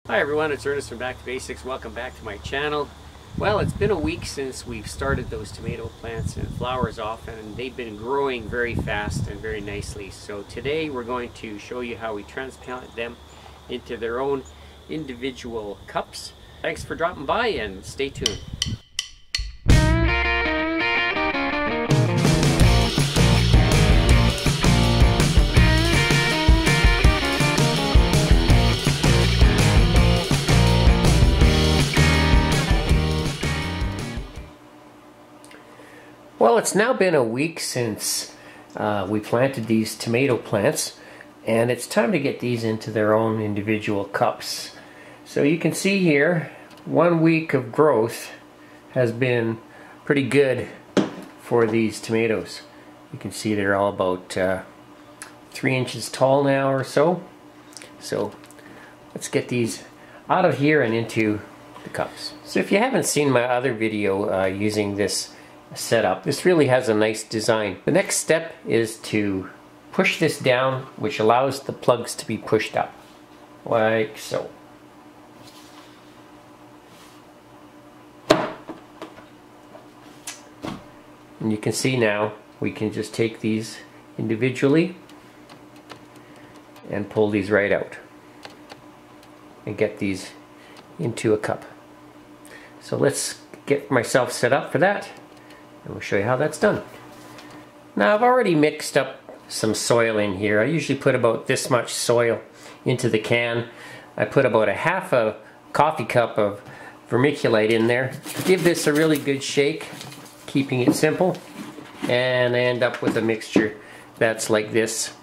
Hi everyone, it's Ernest from Back to Basics. Welcome back to my channel. Well, it's been a week since we've started those tomato plants and flowers off, and they've been growing very fast and very nicely. So today we're going to show you how we transplant them into their own individual cups. Thanks for dropping by and stay tuned. Well, it's now been a week since we planted these tomato plants, and it's time to get these into their own individual cups. So you can see here, 1 week of growth has been pretty good for these tomatoes. You can see they're all about 3 inches tall now or so. So let's get these out of here and into the cups. So if you haven't seen my other video using this setup, this really has a nice design. The next step is to push this down, which allows the plugs to be pushed up, like so. And you can see now we can just take these individually and pull these right out and get these into a cup. So let's get myself set up for that, and we'll show you how that's done. Now I've already mixed up some soil in here. I usually put about this much soil into the can. I put about a half a coffee cup of vermiculite in there. Give this a really good shake, keeping it simple, and I end up with a mixture that's like this,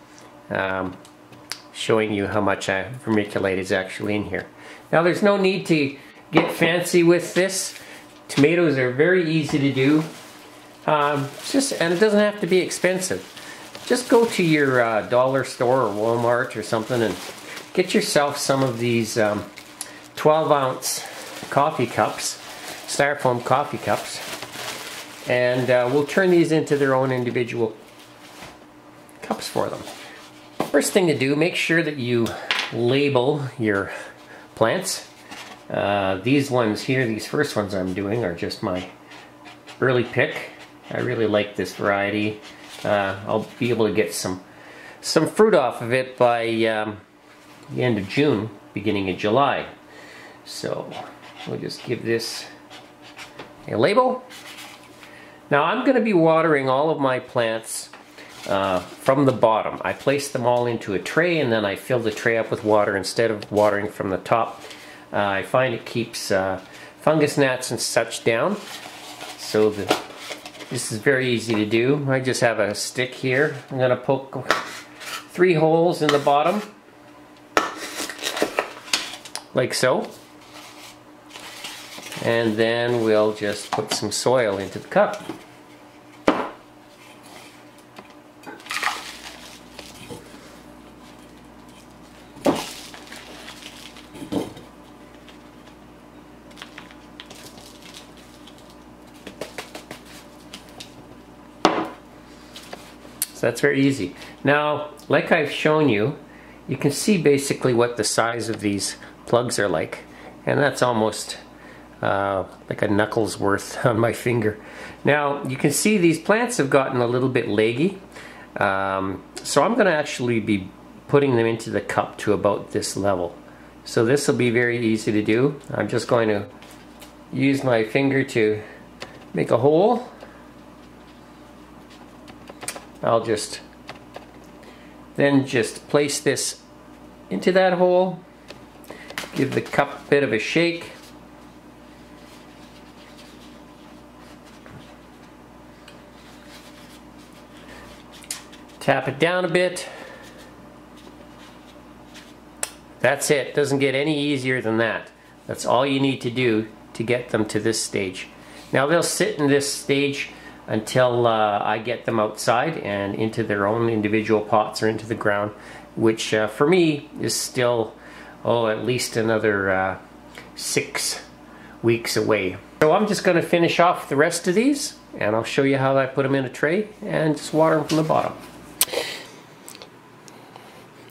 showing you how much vermiculite is actually in here. Now there's no need to get fancy with this. Tomatoes are very easy to do. And it doesn't have to be expensive. Just go to your dollar store or Walmart or something and get yourself some of these 12-ounce coffee cups, styrofoam coffee cups, and we'll turn these into their own individual cups for them. First thing to do, make sure that you label your plants. These ones here, these first ones I'm doing, are just my early pick. I really like this variety. I'll be able to get some fruit off of it by the end of June, beginning of July. So we'll just give this a label. Now I'm going to be watering all of my plants from the bottom. I place them all into a tray, and then I fill the tray up with water instead of watering from the top. I find it keeps fungus gnats and such down. So this is very easy to do. I just have a stick here. I'm going to poke 3 holes in the bottom, like so. And then we'll just put some soil into the cup. That's very easy. Now, like I've shown you, you can see basically what the size of these plugs are like, and that's almost like a knuckle's worth on my finger. Now, you can see these plants have gotten a little bit leggy, so I'm going to actually be putting them into the cup to about this level. So this will be very easy to do. I'm just going to use my finger to make a hole. I'll just place this into that hole, give the cup a bit of a shake, tap it down a bit. That's it. Doesn't get any easier than that. That's all you need to do to get them to this stage. Now they'll sit in this stage until I get them outside and into their own individual pots or into the ground, which for me is still, at least another 6 weeks away. So I'm just going to finish off the rest of these, and I'll show you how I put them in a tray and just water them from the bottom.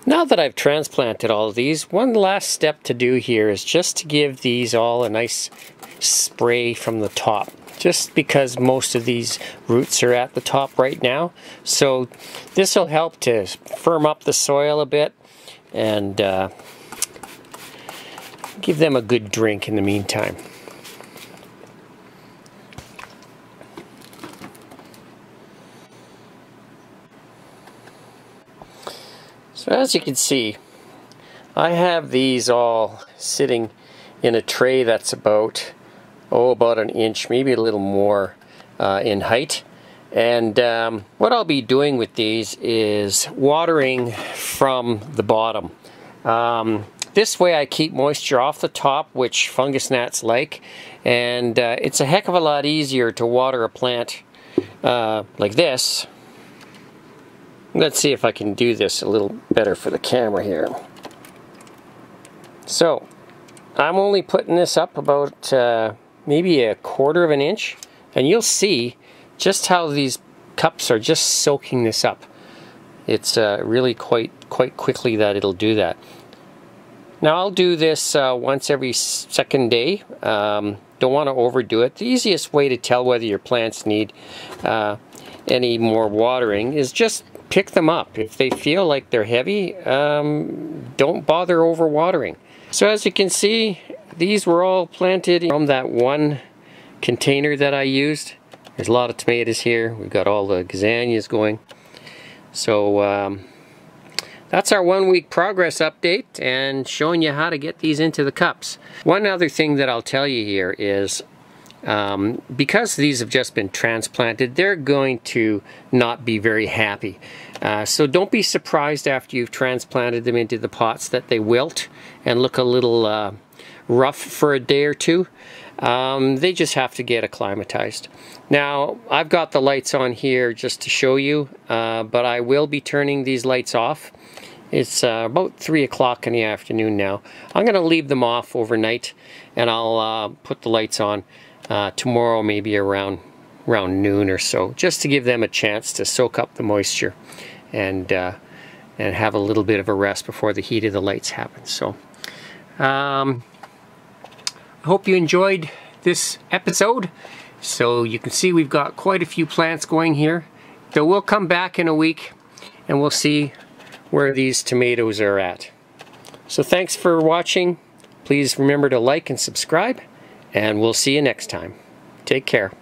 Now Now that I've transplanted all of these, one last step to do here is just to give these all a nice spray from the top. Just because most of these roots are at the top right now. So this will help to firm up the soil a bit and give them a good drink in the meantime. So as you can see, I have these all sitting in a tray that's about an inch, maybe a little more in height. And what I'll be doing with these is watering from the bottom. This way I keep moisture off the top, which fungus gnats like, and it's a heck of a lot easier to water a plant like this. Let's see if I can do this a little better for the camera here. So, I'm only putting this up about maybe 1/4 of an inch, and you'll see just how these cups are just soaking this up. It's really quite quickly that it'll do that. Now I'll do this once every second day. Don't want to overdo it. The easiest way to tell whether your plants need any more watering is just pick them up. If they feel like they're heavy, don't bother over watering. So as you can see, these were all planted from that one container that I used. There's a lot of tomatoes here. We've got all the gazanias going. So that's our 1 week progress update and showing you how to get these into the cups. One other thing that I'll tell you here is because these have just been transplanted, they're going to not be very happy. So don't be surprised after you've transplanted them into the pots that they wilt and look a little rough for a day or two. They just have to get acclimatized. Now, I've got the lights on here just to show you, but I will be turning these lights off. It's about 3 o'clock in the afternoon now. I'm going to leave them off overnight, and I'll put the lights on tomorrow, maybe around noon or so, just to give them a chance to soak up the moisture and have a little bit of a rest before the heat of the lights happens. So, I hope you enjoyed this episode. So you can see we've got quite a few plants going here. So we'll come back in a week and we'll see where these tomatoes are at. So thanks for watching. Please remember to like and subscribe, and we'll see you next time. Take care.